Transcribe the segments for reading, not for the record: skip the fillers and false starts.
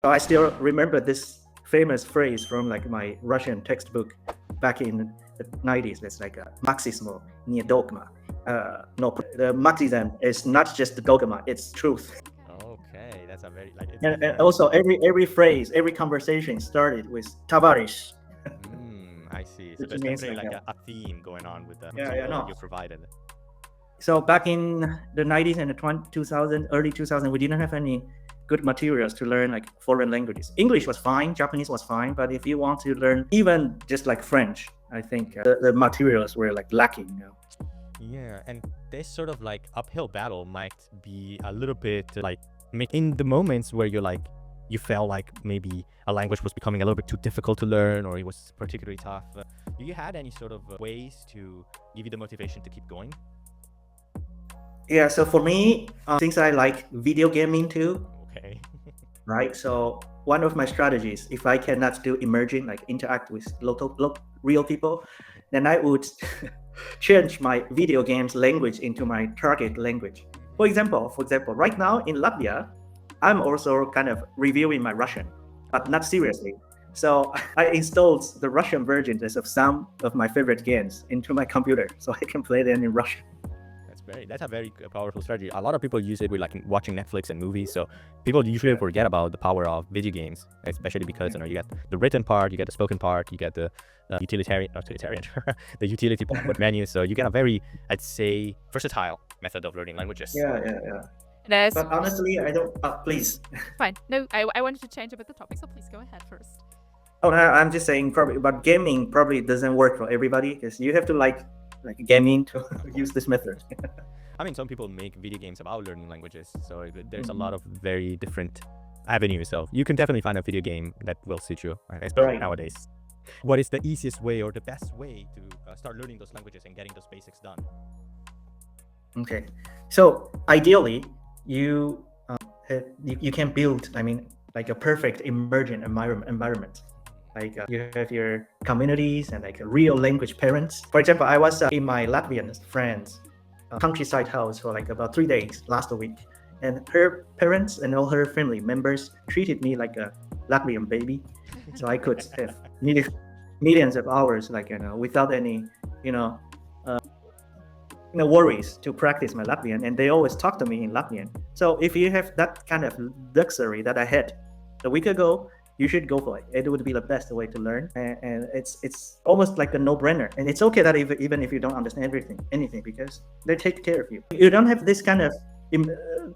So I still remember this famous phrase from like my Russian textbook back in the 90s. It's like Marxismo, nie dogma. No, the Marxism is not just the dogma; it's truth. Okay, that's a very like it's And definitely. also every phrase, every conversation started with "tavarish," I see. So which there's means definitely like like a theme going on with the yeah, material that no. you provided. So back in the 90s and the 2000, early 2000, we didn't have any good materials to learn like foreign languages. English was fine, Japanese was fine, but if you want to learn even just like French, I think the materials were like lacking. Yeah, and this sort of like uphill battle might be a little bit like in the moments where you felt like maybe a language was becoming a little bit too difficult to learn or it was particularly tough. Do you had any sort of ways to give you the motivation to keep going? Yeah, so for me, since I like video gaming too, Okay. right? So one of my strategies, if I cannot do immersion, like interact with real people, then I would change my video games language into my target language. For example, right now in Latvia, I'm also kind of reviewing my Russian, but not seriously. So I installed the Russian versions of some of my favorite games into my computer, so I can play them in Russian. That's a very powerful strategy. A lot of people use it with like watching Netflix and movies. So people usually forget about the power of video games, especially because you get the written part, you get the spoken part, you get the the utility part menu. So you get a very, I'd say, versatile method of learning languages. Yeah. That's But honestly, I don't. Please. fine. No, I wanted to change a bit the topic, so please go ahead first. Oh, no, I'm just saying probably, but gaming probably doesn't work for everybody because you have to like gaming to use this method. I mean, some people make video games about learning languages, so there's a lot of very different avenues. So you can definitely find a video game that will suit you, especially Right. nowadays. What is the easiest way or the best way to start learning those languages and getting those basics done? Okay, so ideally, you you can build. I mean, like a perfect emergent environment. Like you have your communities and like real language parents. For example, I was in my Latvian friend's countryside house for like about 3 days last week, and her parents and all her family members treated me like a Latvian baby, so I could have millions of hours like without any you know worries to practice my Latvian, and they always talk to me in Latvian. So if you have that kind of luxury that I had a week ago, you should go for it. It would be the best way to learn, and it's almost like a no-brainer. And it's okay that even if you don't understand anything, because they take care of you. If you don't have this kind of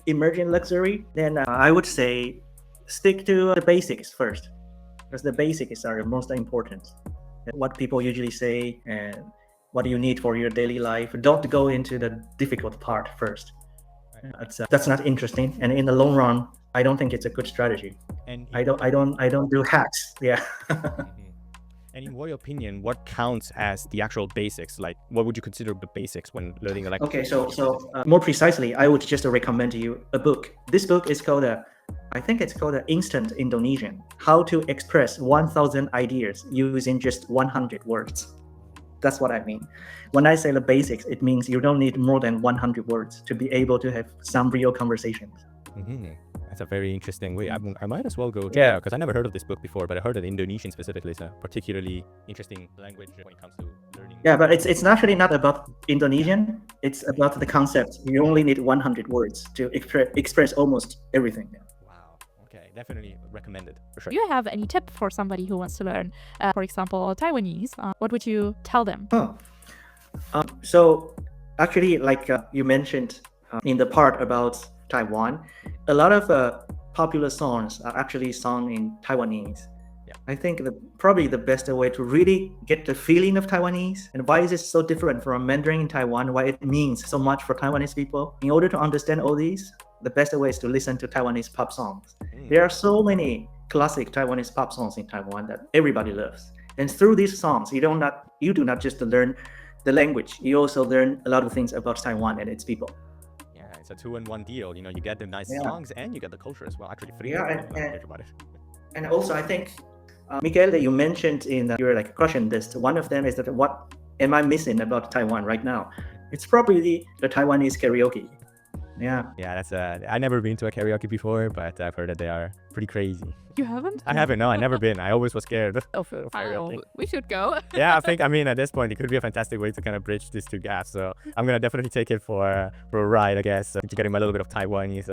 emerging luxury, then I would say stick to the basics first, because the basics are the most important. What people usually say and what you need for your daily life. Don't go into the difficult part first. That's not interesting, and in the long run, I don't think it's a good strategy. And I don't do hacks. Yeah. And in your opinion, what counts as the actual basics? Like, what would you consider the basics when learning a language? Okay, so more precisely, I would just recommend you a book. This book is called I think it's called Instant Indonesian: How to Express 1,000 Ideas Using Just 100 Words. That's what I mean. When I say the basics, it means you don't need more than 100 words to be able to have some real conversations. That's a very interesting way. I might as well go check it out, because I never heard of this book before, but I heard that Indonesian specifically is a particularly interesting language when it comes to learning. Yeah, but it's actually not about Indonesian. It's about the concept. You only need 100 words to express almost everything. Wow. Okay, definitely recommended for sure. Do you have any tip for somebody who wants to learn, for example, Taiwanese? What would you tell them? So actually, like you mentioned in the part about Taiwan, a lot of popular songs are actually sung in Taiwanese. Yeah. I think probably the best way to really get the feeling of Taiwanese and why is it so different from Mandarin in Taiwan, why it means so much for Taiwanese people. In order to understand all these, the best way is to listen to Taiwanese pop songs. There are so many classic Taiwanese pop songs in Taiwan that everybody loves. And through these songs, you do not just learn the language, you also learn a lot of things about Taiwan and its people. Yeah, it's a 2-in-1 deal. You get the nice songs and you get the culture as well. Actually, free. Yeah, and also I think, Mikael, that you mentioned in your like question list, one of them is that what am I missing about Taiwan right now? It's probably the Taiwanese karaoke. Yeah. Yeah, that's I never been to a karaoke before, but I've heard that they are pretty crazy. You haven't? I haven't, no, I never been. I always was scared of Oh, karaoke. we should go. Yeah, I mean, at this point, it could be a fantastic way to kind of bridge these two gaps. So I'm gonna definitely take it for a ride, I guess, to getting a little bit of Taiwanese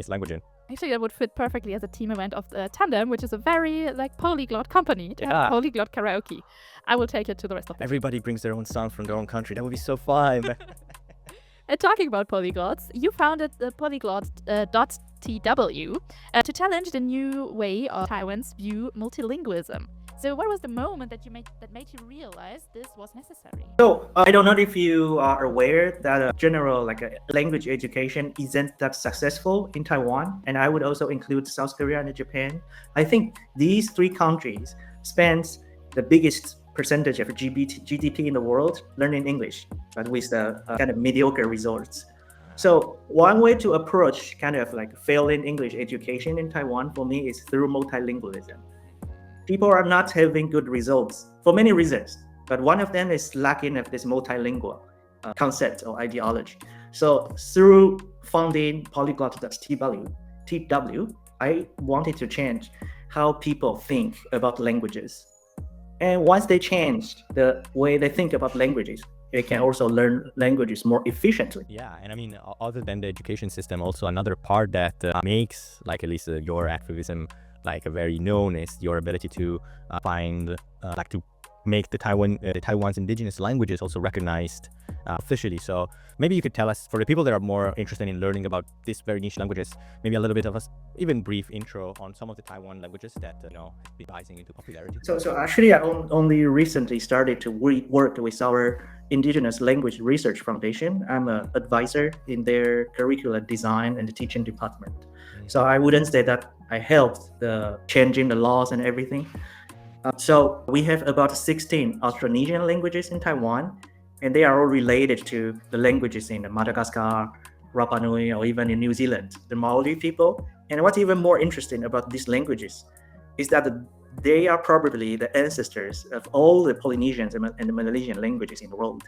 language in. Actually, that would fit perfectly as a team event of the Tandem, which is a very like polyglot company to Yeah. have polyglot karaoke. I will take it to the rest of the Everybody brings their own song from their own country. That would be so fun. And talking about polyglots, you founded the Polyglot.tw to challenge the new way of Taiwan's view multilingualism. So, what was the moment that made you realize this was necessary? So I don't know if you are aware that general language education isn't that successful in Taiwan, and I would also include South Korea and Japan. I think these three countries spend the biggest percentage of GDP in the world learning English, but with the kind of mediocre results. So one way to approach kind of like failing English education in Taiwan for me is through multilingualism. People are not having good results for many reasons, but one of them is lacking of this multilingual concept or ideology. So through founding Polyglot.tw, I wanted to change how people think about languages. And once they changed the way they think about languages, they can also learn languages more efficiently. Yeah, and I mean, other than the education system, also another part that makes, like, at least your activism very known is your ability to find to make the Taiwan's indigenous languages also recognized officially. So maybe you could tell us, for the people that are more interested in learning about these very niche languages, maybe a little bit of a even brief intro on some of the Taiwan languages that have been rising into popularity. So actually, I only recently started to work with our Indigenous Language Research Foundation. I'm an advisor in their curriculum design and the teaching department. So I wouldn't say that I helped the changing the laws and everything. So we have about 16 Austronesian languages in Taiwan, and they are all related to the languages in Madagascar, Rapa Nui, or even in New Zealand, the Maori people. And what's even more interesting about these languages is that they are probably the ancestors of all the Polynesians and the Melanesian languages in the world.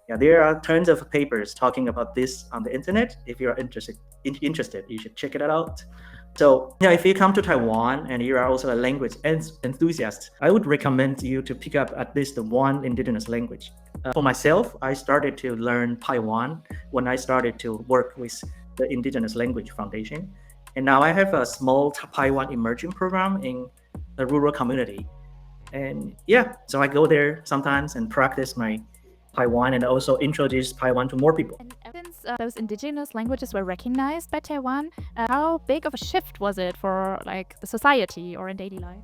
Yeah, there are tons of papers talking about this on the internet. If you're interested, you should check it out. So yeah, if you come to Taiwan and you are also a language enthusiast, I would recommend you to pick up at least one indigenous language. For myself, I started to learn Paiwan when I started to work with the Indigenous Language Foundation. And now I have a small Paiwan immersion program in a rural community. And yeah, so I go there sometimes and practice my Paiwan and also introduce Paiwan to more people. And since those indigenous languages were recognized by Taiwan, how big of a shift was it for the society or in daily life?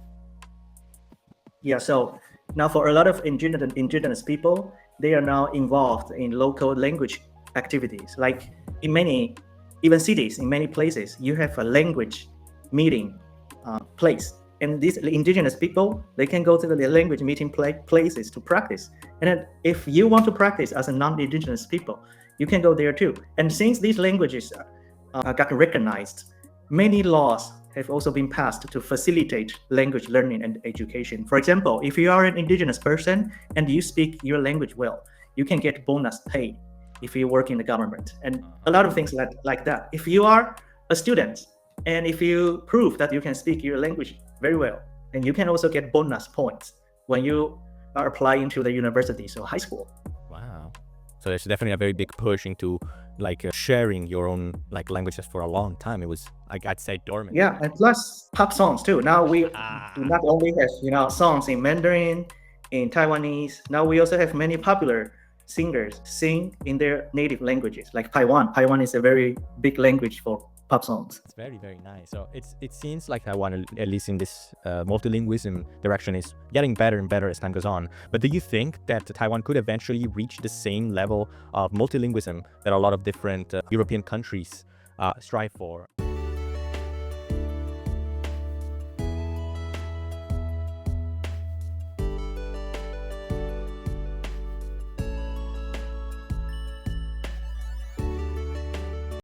Yeah, so now for a lot of indigenous people, they are now involved in local language activities. Like in many, even cities, in many places, you have a language meeting place. And these indigenous people, they can go to the language meeting places to practice. And then if you want to practice as a non-indigenous people, you can go there too. And since these languages got recognized, many laws have also been passed to facilitate language learning and education. For example, if you are an indigenous person and you speak your language well, you can get bonus pay if you work in the government. And a lot of things like that. If you are a student and if you prove that you can speak your language very well, then you can also get bonus points when you are applying to the universities or high school. Wow. So there's definitely a very big push into sharing your own languages. For a long time it was I'd say dormant. Yeah, and plus pop songs too. Now we do not only have songs in Mandarin, in Taiwanese. Now we also have many popular singers sing in their native languages, like Paiwan. Paiwan is a very big language for pop songs. It's very, very nice. So it seems like Taiwan, at least in this multilingualism direction, is getting better and better as time goes on. But do you think that Taiwan could eventually reach the same level of multilingualism that a lot of different European countries strive for?